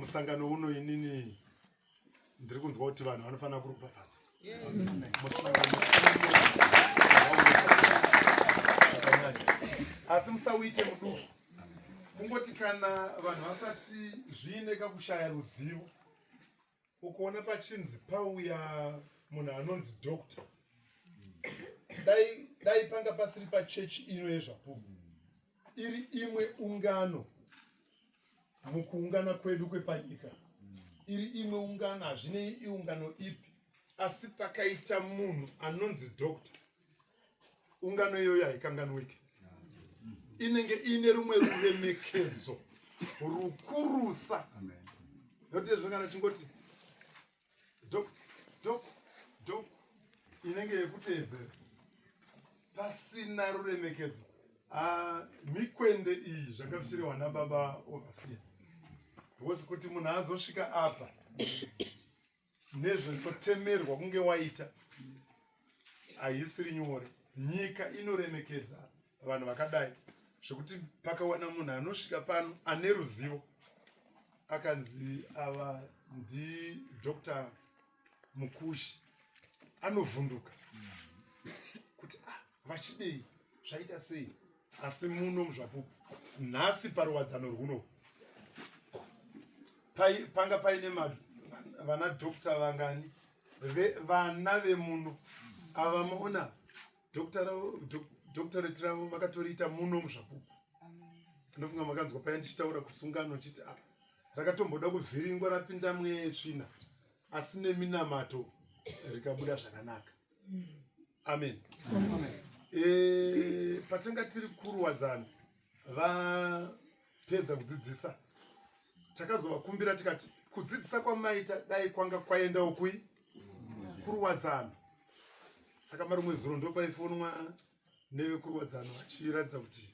musangano uno inini ndiri kunzwa kuti vanhu vanofanira kuropafadzwa. Musangano asi musauite muduku. Kungoti kana vanhu vasati zvine kakushaya ruzivo, ukoona pachinzi pauya munhu anonzi dokta, dai panga pasiri pachechi ino yezvapupu, iri imwe ungano mukuungana kwedu kwepanyika, iri imwe ungano, hazvinei iungano ipi, asi pakaita munhu anonzi dokta, ungano iyoyo haikanganwiki. Inenge ine rumwe ruremekedzo rukurusa. Ndokuti zvakana chingoti dok inenge yekuteedzera pasina ruremekedzo. Mikwende iyi zvakapfirwa nababa overseer. Because kuti munhu azosvika apa nezvekutemerwa kunge waita haisiri nyore. Nyika inoremekedza vanhu vakadai zvekuti pakawana munhu anosvika pano ane ruzivo akanzi ava ndiDr. Mukushi, anovhunduka kuti vachidei zvaita sei. Asi muno muzvapupu nhasi paruwadzano rwuno panga paine vana dokta vangani vana vemuno ava maona doctorate ravo vakatoriita muno muzvapupu. Ndofunga makanzwa paya ndichitaura kusungano chiti rakatomboda kuvhiringwa rapinda mweya yetsvina asi neminamato rikabuda zvakanaka. Amen. Patanga tiri kuruwadzana vapedza kudzidzisa takazovakumbira tikati kudzidzisa kwamaita dai kwanga kwaendawo kuruwadzana. Saka marumwe zuro ndo paifonwa nevekuruwadzana vachiratidza kuti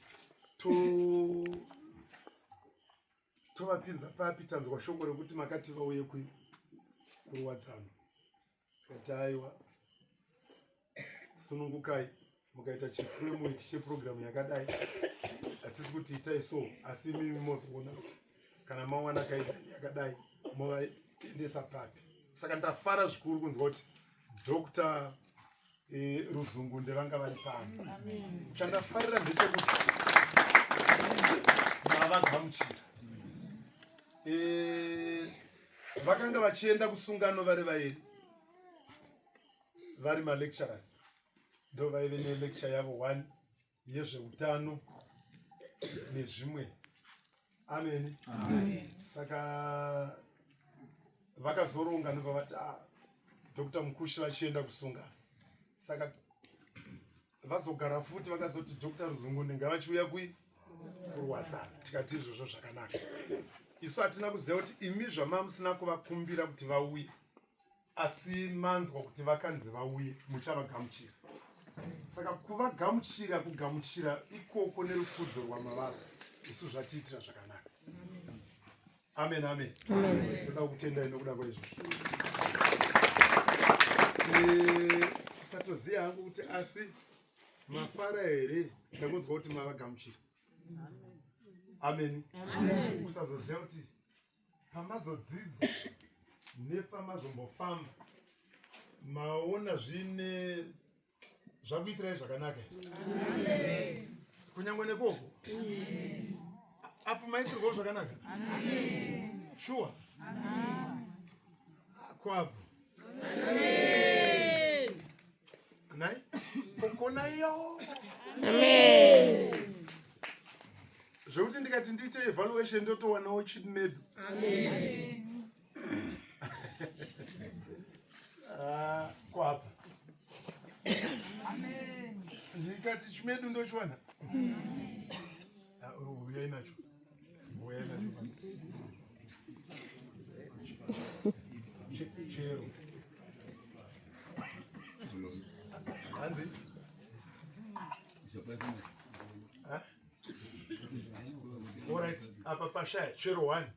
tovapinza papi tanzwa shoko rekuti makati vauye kuruwadzana. Kati aiwa sunungukai mukaita chiframework cheprogramu yakadai, hatisi kuti itai so, asi mimi mozoona kuti kana mawana kaidani yakadai movaendesa papi. Saka ndafara zvikuru kunzwa kuti Dr. Ruzungu ndevanga vari pano. Chandafarira ndechekuti mavagamuchira. Vakanga vachienda kusungano vari vairi, vari malecturers. Ndo vaive nelecture yavo 1 yezveutano nezvimwe. Amen. Saka vakazoronga ndobva vati Dr. Mukushi vachienda kusungana. Saka vazogara futi vakazoti Dr. Ruzungu ndingavachiuya kuruwadzana. Tikati izvozvo zvakanaka. Isu hatina kuziva kuti imi zvamamusina kuvakumbira kuti vauye, asi manzwa kuti vakanzi vauye muchavagamuchira. Saka kuvagamuchira, kugamuchira ikoko nerukudzo rwamavava, isu zvatiitira zvakanaka. Amen, amen. Toda kutendai nokuda kwaizvozvo. Satoziva hangu kuti asi mafara here ndakunzwa kuti mavagamuchira. Amen. Kusazoziva kuti pamazodzidza nepamazombofamba maona zvine zvakuitirai zvakanaka. Kunyangwe nekoko apo maitirwawo zvakanaka. Sure. Kwapo nai kokona iyo. Zvekuti ndikati ndiite evaluation ndotowanawo chimedu. Kwapa ndikati chimedu ndochiwana. Uyai nacho. Chero hanzi alright, apa pashaya chero 1.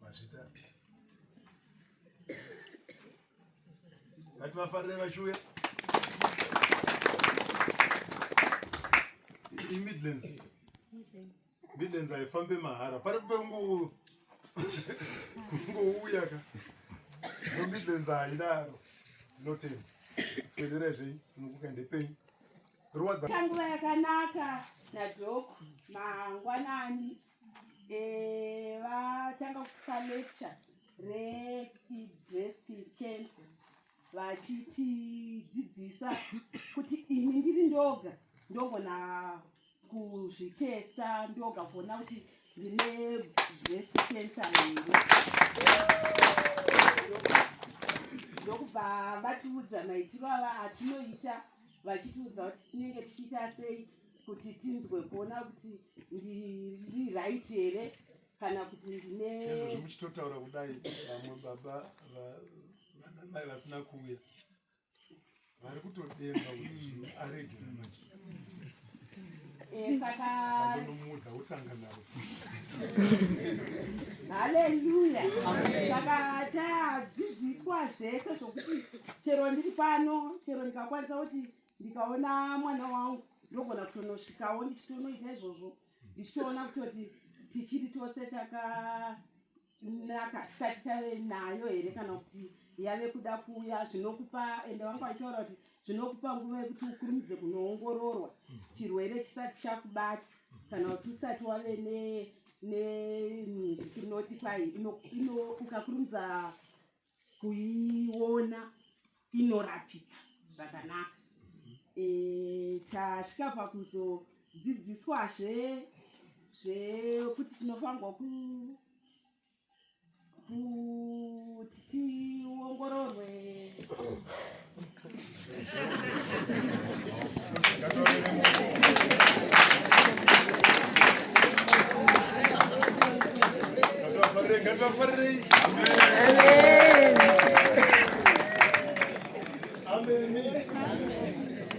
Mashita ngativafarire vachiuya. Midlands haifambe mahara pari pengouya ka Midlands hainaro tinotenda sikuenderazvei sinokuka ndepenyu tanguva yakanaka nadhoko mangwanani vatanga kupa lecture re-breast cancer vachitidzidzisa kuti ini ndiri ndoga ndogona kuzvitesta ndoga kuona kuti ndine breast cancer here ndokubva vatiudza maitiro atinoita vachitiudza kuti tinenge tichiita sei kuti tinzwe kuona kuti ndiri right here kana kuti ndine zvemuchitotaura kudai vamwe baba vanamai vasina kuuya vari kutodemba kuti zvinhu arege manje saka andonomuudza utanga navo haleluya saka tadzidziswa zvese zvokuti chero ndiri pano chero ndikakwanisa kuti ndikaona mwana wangu ndogona kutonosvikawo ndichitonoita izvozvo ndichitoona kutoti tichiri tose takanaka tisati tave nayo here kana kuti yave kuda kuuya zvinokupa ende vanga vachitaura kuti zvinokupa nguva yekuti ukurumidze kunoongororwa chirwere chisati chakubata kana kuti usati wave nezvitinoti kwai ukakurumidza kuiona inorapika zvakanaka. Tasvika pakuzodzidziswazve zvekuti tinofanirwa kuti tiongororwe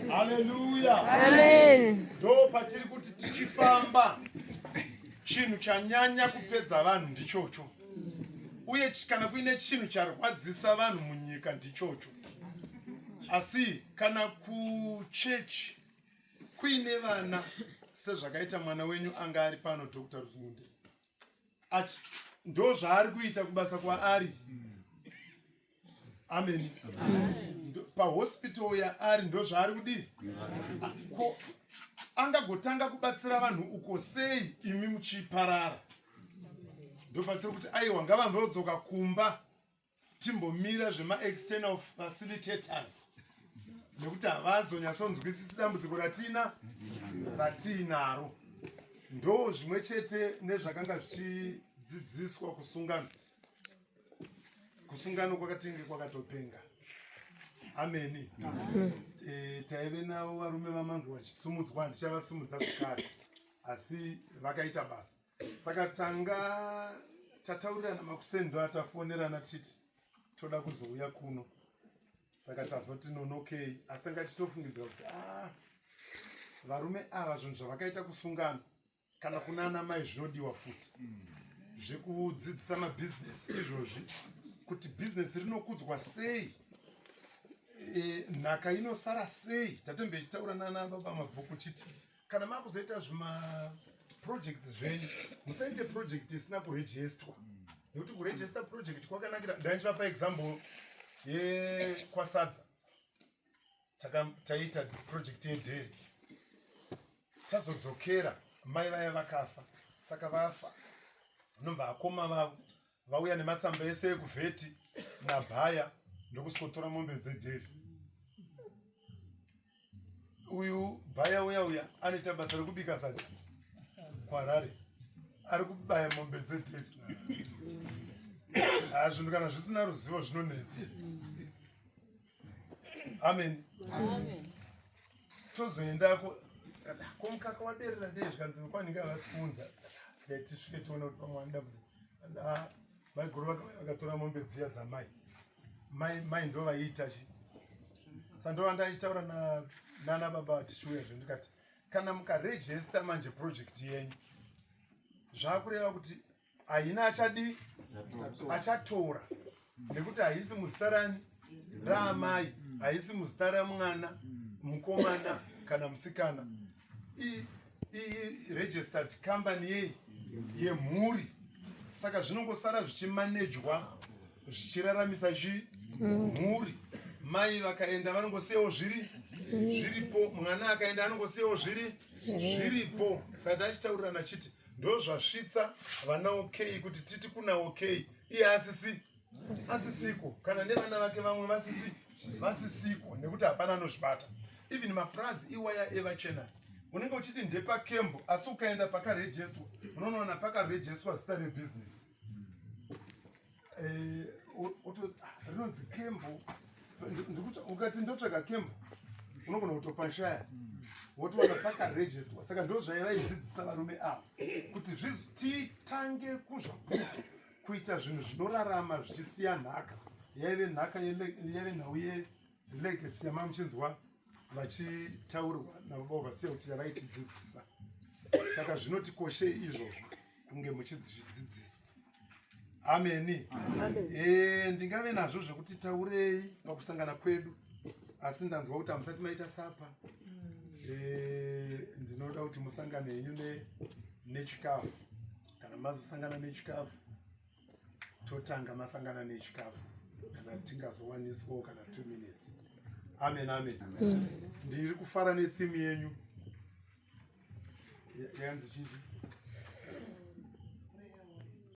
Haleluya. Amen. Ndo patiri kuti tichifamba chinhu chanyanya kupedza vanhu ndichocho. Uye kana kuine chinhu charwadzisa vanhu munyika ndichocho. Asi kana kuchechi kuine vana sezvakaita mwana wenyu anga ari pano Dr. Ruzunde. Ndo zvaari kuita kubasa kwaari. Amen. Pahospital yaari ndo zvaari kudii. Angagotanga kubatsira vanhu uko sei imi muchiparara. Ndo patiri kuti aiwa ngavambodzoka kumba timbomira zvema-external facilitators. Nekuti havazonyatsonzwisisi dambudziko ratinaro. Ndo zvimwe chete nezvakanga zvichidzidziswa kusungano. Kusungano kwakatinge kwakatopenga. Ameni. Taive navo varume vamanzi vachisumudzwa ndichavasumudza zvakare. Asi vakaita basa. Saka tataurirana makusendo atafonerana titi toda kuzouya kuno. Saka tazoti nonokei. Asi tanga titofungidzira kuti varume ava zvinhu zvavakaita kusungana kana kunana mai zvinodiwa futi. Zvekudzidzisa mabhizinesi izvozvi kuti bhizinesi rinokudzwa sei. Nhaka inosara sei. Tatembe chitaura nana baba mabhuku chiti kana makuzoita zvima projects zvenyu musaite project isina kurejistwa. Nekuti kurejista project kwakanakira ndaindipa example yekwasadza taita project yedheri tazodzokera mai vaya vakafa saka vafa nobva akoma vavo vauya nematsamba ese ekuvheti nabhaya ndokusikotora mombe dzedheri. Uyu bhaya uya anoita basa rekubika sadza kwaRare ari kubaya mombe dzedheri. Zvinhu kana zvisina ruzivo zvinonetsa. Amen. Tozoendako komukaka waderera dei zvikanzi kwaninge havasi kuunza tisvike tiona kuti pamwe anoda vaiguru vakatora mombe dziya dzamai mai ndo vaiita chi. Sandova ndaichitaura nana baba tichiuya zvendikati kana mukarejista manje project yenyu zvakureva kuti haina achadi achatora nekuti haisi muzita rani raamai haisi muzita ramwana mukomana kana musikana. registered company yemhuri, saka zvinongosara zvichimanejwa zvichiraramisa mhuri. Mai vakaenda vanongosiyawo zviripo, mwana akaenda anongosiyawo zviripo. Saka tachitaurirana chiti ndo zvasvitsa vana OK kuti titi kuna OK iye asisiko, kana nevana vake vamwe vasisiko, nekuti hapana anozvibata. Even mapurazi iwaya evachena unenge uchiti ndepakembo, asi ukaenda pakarejestwa unoona pakarejestwa zita rebusiness. Rinonzi kembo, ukati ndotsvaga kembo unogona kutopashaya, wotoona pakarejestwa. Saka ndo zvavaidzidzisa varume ava kuti titange kuzvabuku kuita zvinhu zvinorarama zvichisiya nhaka. Yaive nhaka yaive nhau yelegasi yamamuchinzwa vachitaurwa navaovasiya kuti yavaitidzidzisa. Saka zvinotikoshei izvozvo kunge muchidzidziswa. Ameni. Ndingave nazvo zvekuti taurei pakusangana kwedu, asi ndanzwa kuti hamusati maita sapa. Ndinoda kuti musangane henyu nechikafu. Kana mazosangana nechikafu, totanga masangana nechikafu. Kana tingazowaniswawo kana 2 minutes. Amen, amen. Ndiri kufara netheme yenyu. Yanzi chii?